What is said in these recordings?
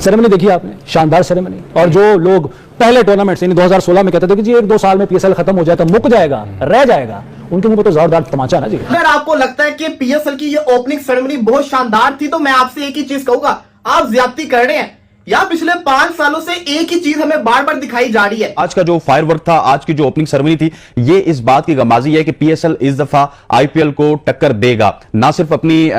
Ceremony देखी आपने, शानदार सेरेमनी। और जो लोग पहले टूर्नामेंट से 2016 में कहते थे कि जी 1-2 साल में पीएसएल खत्म हो जाए तो मुक जाएगा, रह जाएगा, उनके मुंह पे तो जोरदार तमाचा ना जी। अगर आपको लगता है कि पीएसएल की ये ओपनिंग सेरेमनी बहुत शानदार थी तो मैं आपसे एक ही चीज कहूंगा, आप ज्यादती कर रहे हैं। या पिछले 5 सालों से एक ही चीज हमें बार बार दिखाई जा रही है। आज का जो फायरवर्क था, आज की जो ओपनिंग सेरेमनी थी, ये इस बात की गमाजी है कि पीएसएल इस दफा आईपीएल को टक्कर देगा, ना सिर्फ अपनी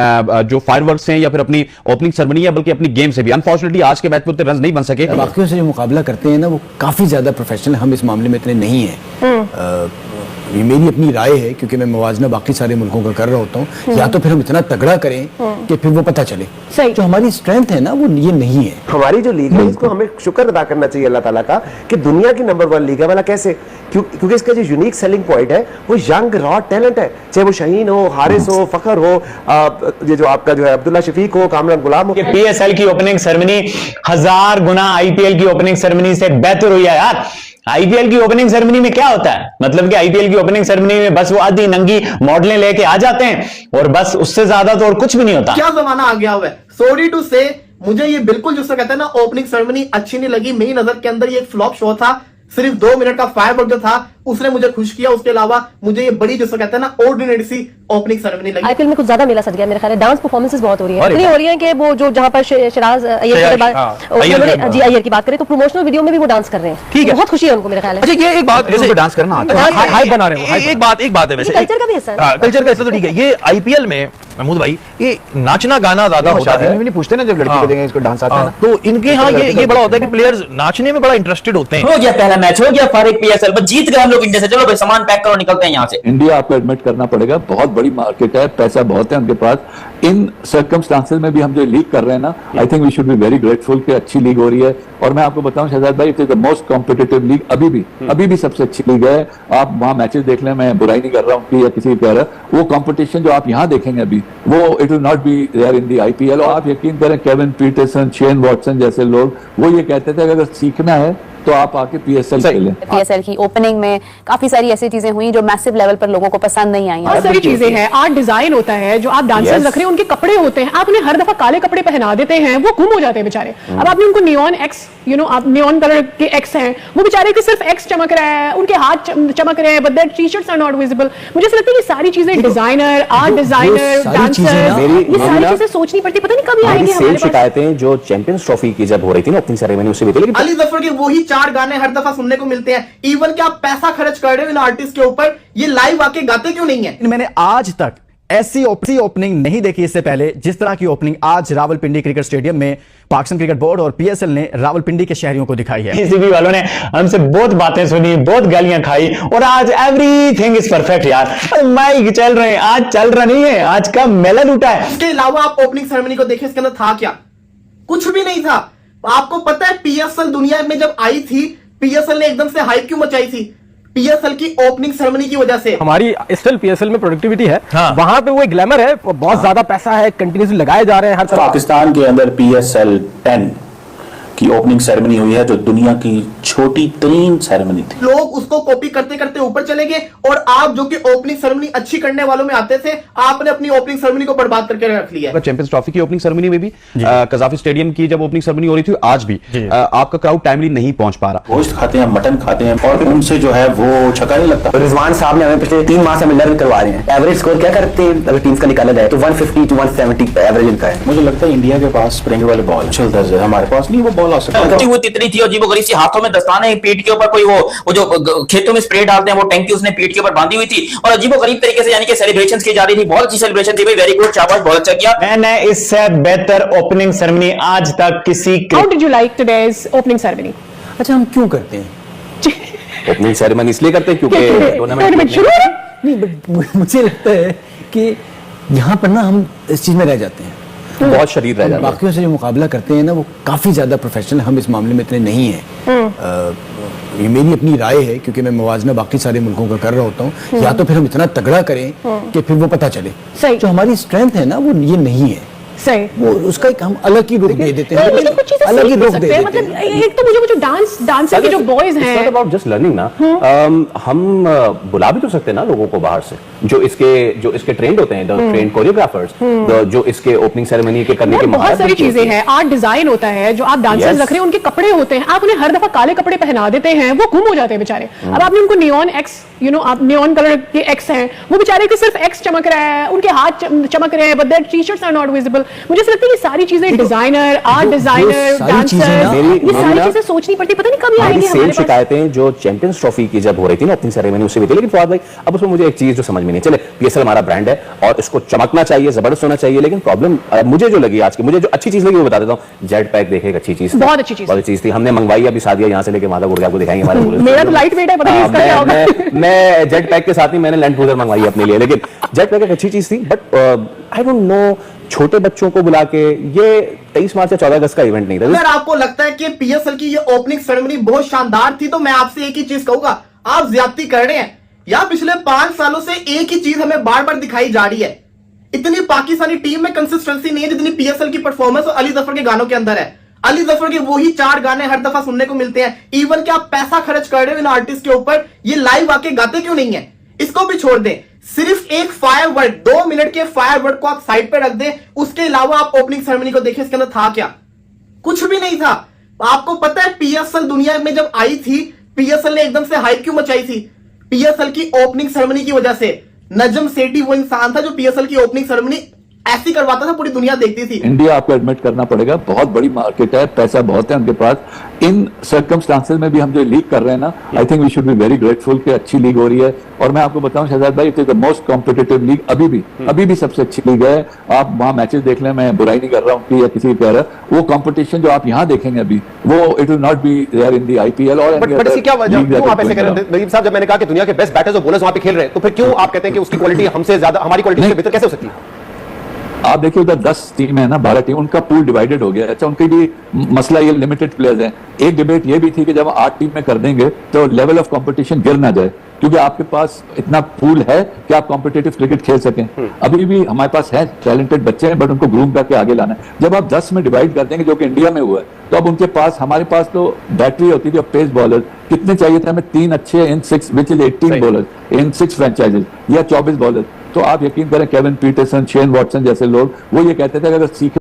जो फायरवर्क्स हैं या फिर अपनी ओपनिंग सेरेमनी है, बल्कि अपनी गेम से भी। अनफॉर्चुनेटली आज के मैच में उतने रन नहीं बन सके। बाकियों से जो मुकाबला करते हैं ना, वो काफी ज्यादा प्रोफेशनल, हम इस मामले में इतने नहीं है। ये मेरी अपनी राय है, क्योंकि मैं मुवाजना बाकी सारे मुल्कों का कर रहा होता हूँ। या तो फिर हम इतना तगड़ा करें कि फिर वो पता चले। जो हमारी स्ट्रेंथ है ना, वो ये नहीं है। हमारी जो लीग है, इसको हमें शुक्र अदा करना चाहिए अल्लाह ताला का कि दुनिया की नंबर 1 लीग है। वाला कैसे? क्योंकि इसका जो यूनिक सेलिंग पॉइंट है वो यंग रॉ टैलेंट है, चाहे वो शाहीन हो, हारिस हो, फखर हो, ये जो आपका जो है अब्दुल्ला शफीक हो, कामरान गुलाम हो। पीएसएल की ओपनिंग सेरेमनी 1000 गुना आईपीएल की ओपनिंग सेरेमनी से बेहतर हुई है यार। आईपीएल की ओपनिंग सेरेमनी में क्या होता है, मतलब कि आईपीएल की ओपनिंग सेरेमनी में बस वो आधी नंगी मॉडलें लेके आ जाते हैं और बस, उससे ज्यादा तो और कुछ भी नहीं होता। क्या जमाना आ गया हुआ है। सॉरी टू से, मुझे ये बिल्कुल जिससे कहते हैं ना ओपनिंग सेरेमनी अच्छी नहीं लगी। मेरी नजर के अंदर ये एक फ्लॉप शो था। सिर्फ 2 मिनट का फायरवर्क जो था उसने मुझे खुश किया। उसके अलावा मुझे ये बड़ी जिससे कहते हैं ना ऑर्डिनरी सी ओपनिंग सेरेमनी लगी। आईपीएल में कुछ ज्यादा मेला सज गया मेरे ख्याल है। डांस परफॉर्मेंसेस बहुत हो रही है, इतनी हो रही है कि वो जो जहां पर शराज अय्यर की बात जी अय्यर की बात करें तो प्रमोशनल वीडियो में भी वो डांस कर रहे हैं। ठीक है, बहुत खुशी है उनको मेरे ख्याल है। अच्छा, ये एक बात, जैसे डांस करना आता है, हाई बना रहे हो, एक बात है वैसे, कल्चर का भी हिस्सा है। कल्चर का हिस्सा तो ठीक है। ये आईपीएल में महमूद भाई, ये नाचना गाना ज्यादा होता है। नहीं पूछते ना जब लड़की को देखेंगे इसको डांस आता है, तो इनके यहाँ ये बड़ा होता है कि प्लेयर्स नाचने में बड़ा इंटरेस्टेड होते हैं। हो गया पहला मैच, हो गया फारिग पीएसएल, बस जीत गए हम लोग इंडिया से। चलो भाई सामान पैक करो, निकलते हैं यहाँ से। इंडिया आपको एडमिट करना पड़ेगा, बहुत बड़ी मार्केट है, पैसा बहुत है उनके पास। इन सर्कमस्टांसेस में भी हम जो लीग कर रहे हैं ना, I think we should be very grateful कि अच्छी लीग हो रही है। और मैं आपको बताऊं शहजाद भाई, it is the most competitive league अभी भी सबसे अच्छी लीग है। आप वहां मैचेस देख लें, मैं बुराई नहीं कर रहा हूँ या किसी कह रहा, वो कंपटीशन जो आप यहाँ देखेंगे अभी, वो it will not be there in the IPL. और आप यकीन करें, केविन पीटरसन, शेन वॉटसन जैसे लोग वो ये कहते थे कि अगर सीखना है तो आप आके पीएसएल खेलें। पीएसएल की ओपनिंग में काफी सारी ऐसी चीजें हुई जो मैसिव लेवल पर लोगों को पसंद नहीं आई। बहुत सारी चीजें हैं, आर्ट डिजाइन होता है, जो आप डांसर्स रख रहे हैं उनके कपड़े होते हैं, आप उन्हें हर दफा काले कपड़े पहना देते हैं, वो गुम हो जाते हैं बेचारे। अब आपने उनको नियॉन एक्स, आप नियॉन कलर के एक्स हैं, वो बेचारे के सिर्फ एक्स चमक रहा है, उनके हाथ चमक रहे हैं, but their T-shirts are not visible. मुझे ऐसा लगता है कि सारी चीजें डिजाइनर, आर्ट डिजाइनर, डांसर, ये सारी चीजें सोचनी पड़ती, पता नहीं कभी आएंगी हमारे पास। शिकायतें जो चैंपियंस ट्रॉफी की जब हो रही थी ना ओपनिंग सेरेमनी, उससे भी अली जफर के वही 4 गाने हर दफा सुनने को मिलते हैं। इवन क्या आप पैसा खर्च कर रहे हो इन आर्टिस्ट के ऊपर, ये लाइव आके गाते क्यों नहीं है? मैंने आज तक ऐसी ओपनिंग नहीं देखी इससे पहले जिस तरह की ओपनिंग आज रावलपिंडी क्रिकेट स्टेडियम में पाकिस्तान क्रिकेट बोर्ड और पीएसएल ने रावलपिंडी के शहरियों को दिखाई है। पीसीबी वालों ने हमसे बहुत बातें सुनी, बहुत गालियां खाई, और आज एवरीथिंग इज परफेक्ट यार। माइक चल रहे हैं, आज चल रहा नहीं है, आज का मेला लूटा है। इसके अलावा आप ओपनिंग सेरेमनी को देखें, इसके अंदर था क्या? कुछ भी नहीं था। आपको पता है पीएसएल दुनिया में जब आई थी, पीएसएल ने एकदम से हाइप क्यों मचाई थी? पीएसएल की ओपनिंग सेरेमनी की वजह से। हमारी स्टिल पीएसएल में प्रोडक्टिविटी है, वहां पे वो एक ग्लैमर है, बहुत ज्यादा पैसा है, कंटिन्यूसली लगाए जा रहे हैं हर तरफ। पाकिस्तान के अंदर पीएसएल 10 की ओपनिंग सेरेमनी हुई है, जो दुनिया की छोटी तरीन सेरेमनी थी। लोग उसको कॉपी करते करते ऊपर चले गए, और आप जो कि ओपनिंग सेरेमनी अच्छी करने वालों में आते थे, आपने अपनी ओपनिंग सेरेमनी को बर्बाद करके रख लिया। चैंपियंस ट्रॉफी की ओपनिंग सेरेमनी में भी कजाफी स्टेडियम की जब ओपनिंग सेरेमनी हो रही थी, आज भी आपका क्राउड टाइमली नहीं पहुंच पा रहा। गोश्त खाते हैं, मटन खाते हैं, और उनसे जो है वो छक्का नहीं लगता। रिजवान साहब ने हमें पिछले 3 माह से लर्न करवा रहे हैं। एवरेज स्कोर क्या करते हैं अगर टीम्स का निकाला जाए तो 150 to 170 एवरेज इनका है। मुझे लगता है इंडिया के पास स्प्रिंग वाले बॉल चलता है, हमारे पास नहीं वो बॉल आ सकता। इतनी थी अजीबो गरीब सी, हाथों में दस्ताने, पीठ के ऊपर कोई वो जो खेतों में स्प्रे डालते हैं वो टैंकी उसने पीठ के ऊपर बांधी हुई थी, और अजीबो गरीब तरीके से यानी कि सेलिब्रेशंस की जा रही थी। बहुत अच्छी सेलिब्रेशन थी भाई, वेरी गुड, शाबाश, बहुत अच्छा किया। मैंने इससे बेहतर ओपनिंग सेरेमनी आज तक किसी how did you like today's opening ceremony? अच्छा, हम क्यों करते हैं ओपनिंग सेरेमनी? इसलिए करते हैं क्योंकि टूर्नामेंट शुरू है। नहीं, बट मुझे लगता है कि यहाँ पर ना हम इस चीज में रह जाते हैं, बहुत शरीर रह जाता है। बाकियों से जो मुकाबला करते हैं ना, वो काफी ज्यादा प्रोफेशनल, हम इस मामले में इतने नहीं है। ये मेरी अपनी राय है, क्योंकि मैं मुवाजना बाकी सारे मुल्कों का कर रहा होता हूँ। या तो फिर हम इतना तगड़ा करें कि फिर वो पता चले। जो हमारी स्ट्रेंथ है ना, वो ये नहीं है। सही वो उसका एक हम अलग ही रुख दे देते हैं, लेकिन कुछ चीजें अलग ही सीख रुख सकते दे हैं। देते मतलब हैं। एक तो मुझे वो जो डांसर के जो बॉयज हैं, It's not about just learning ना। हम बुला भी तो सकते हैं ना लोगों को बाहर से, जो इसके ट्रेंड होते हैं, ट्रेंड कोरियोग्राफर्स, जो इसके ओपनिंग सेरेमनी के करने के बहुत सारी चीजें हैं। आर्ट डिजाइन होता है, जो आप डांसर्स रख रहे हैं उनके कपड़े होते हैं, आप उन्हें हर दफा काले कपड़े पहना देते हैं, वो गुम हो जाते हैं बेचारे। अब आपने उनको नियॉन एक्स, आप नियॉन कलर के एक्स हैं, वो बेचारे के सिर्फ एक्स चमक रहा है, उनके हाथ चमक रहे हैं, but their T-shirts are not visible. मुझे ऐसा लगता है ये सारी चीजें डिजाइनर, आर्ट डिजाइनर, डांसर, ये सारी चीजें सोचनी पड़ती, पता नहीं कभी आएंगी हमारे पास। शिकायतें जो चैंपियंस ट्रॉफी की जब हो रही थी ना ओपनिंग सेरेमनी, उससे भी थी। लेकिन फवाद भाई, अब उसमें मुझे एक चीज जो समझ में नहीं, चले पीएसएल हमारा ब्रांड है और इसको चमकना चाहिए, जबरदस्त होना चाहिए, लेकिन प्रॉब्लम मुझे जो लगी आज की, मुझे जो अच्छी चीज लगी वो बता देता हूँ। जेट पैक देखे, एक अच्छी चीज, बहुत अच्छी चीज थी, हमने मंगवाई, अभी सादिया यहाँ से लेके माता गुड़िया को दिखाएंगे हमारे। मेरा तो लाइट वेट है, पता नहीं इसका क्या होगा। मैं जेट पैक के साथ ही मैंने लैंड क्रूजर मंगवाई अपने लिए, लेकिन जेट पैक एक अच्छी चीज थी, बट आई डोंट नो, छोटे बच्चों को बुला के, ये 23 मार्च या 14 अगस्त का इवेंट नहीं था। अगर आपको लगता है कि पीएसएल की ये ओपनिंग सेरेमनी बहुत शानदार थी, तो मैं आपसे एक ही चीज कहूंगा, आप ज्यादती कर रहे हैं। या पिछले 5 सालों से एक ही चीज हमें बार बार दिखाई जा रही है, इतनी पाकिस्तानी टीम में कंसिस्टेंसी नहीं है जितनी पीएसएल की परफॉर्मेंस और अली जफर के गानों के अंदर है। अली जफर के वही 4 गाने हर दफा सुनने को मिलते हैं। इवन कि आप पैसा खर्च कर रहे हो इन आर्टिस्ट के ऊपर, ये लाइव आके गाते क्यों नहीं है? इसको भी छोड़ दें, सिर्फ एक फायर वर्ड, 2 मिनट के फायर वर्ड को आप साइड पे रख दें, उसके अलावा आप ओपनिंग सेरेमनी को देखिए, इसके अंदर था क्या? कुछ भी नहीं था। आपको पता है पीएसएल दुनिया में जब आई थी, पीएसएल ने एकदम से हाइप क्यों मचाई थी? पीएसएल की ओपनिंग सेरेमनी की वजह से। नजम सेठी वो इंसान था जो पीएसएल की ओपनिंग सेरेमनी ऐसी करवाता था, पूरी दुनिया देखती थी। इंडिया आपको एडमिट करना पड़ेगा, बहुत बड़ी मार्केट है, पैसा बहुत है उनके पास। इन सर्कमस्टांसेस में भी हम जो लीग कर रहे हैं ना, I think we should be very grateful कि अच्छी लीग हो रही है। और मैं आपको बताऊं शहजाद भाई, it is the most competitive league अभी भी सबसे अच्छी लीग है। आप वहां मैचेस देख लें, मैं बुराई नहीं कर रहा हूँ या किसी कह रहा, वो कॉम्पिटिशन जो आप यहाँ देखेंगे अभी, वो it will not be there in the IPL और बट इसकी क्या वजह, क्यों आप ऐसे कह रहे हैं नजीब साहब? जब मैंने कहा कि दुनिया के बेस्ट बैटर्स और बॉलर्स वहां पे खेल रहे हैं, तो फिर क्यों आप कहते हैं कि उसकी क्वालिटी हमसे ज्यादा, हमारी क्वालिटी से बेहतर कैसे हो सकती है? आप देखिए उधर 10 टीम है ना, 12 टीम, उनका पूल डिवाइडेड हो गया। अच्छा, उनके लिए मसला ये लिमिटेड प्लेयर्स हैं। एक डिबेट ये भी थी कि जब 8 टीम में कर देंगे तो लेवल ऑफ कंपटीशन गिर ना जाए, क्योंकि आपके पास इतना पूल है कि आप कॉम्पिटिटिव क्रिकेट खेल सकें। अभी भी हमारे पास है टैलेंटेड बच्चे हैं, बट उनको ग्रूम करके आगे लाना है। जब आप 10 में डिवाइड कर देंगे, जो कि इंडिया में हुआ है, तो अब उनके पास, हमारे पास तो बैटरी होती थी। और पेस बॉलर कितने चाहिए थे हमें? 3 अच्छे इन 6 which is 18 bowler in 6 franchises, या 24 बॉलर। तो आप यकीन करें, केविन पीटरसन, शेन वॉटसन जैसे लोग वो ये कहते थे कि अगर सीखे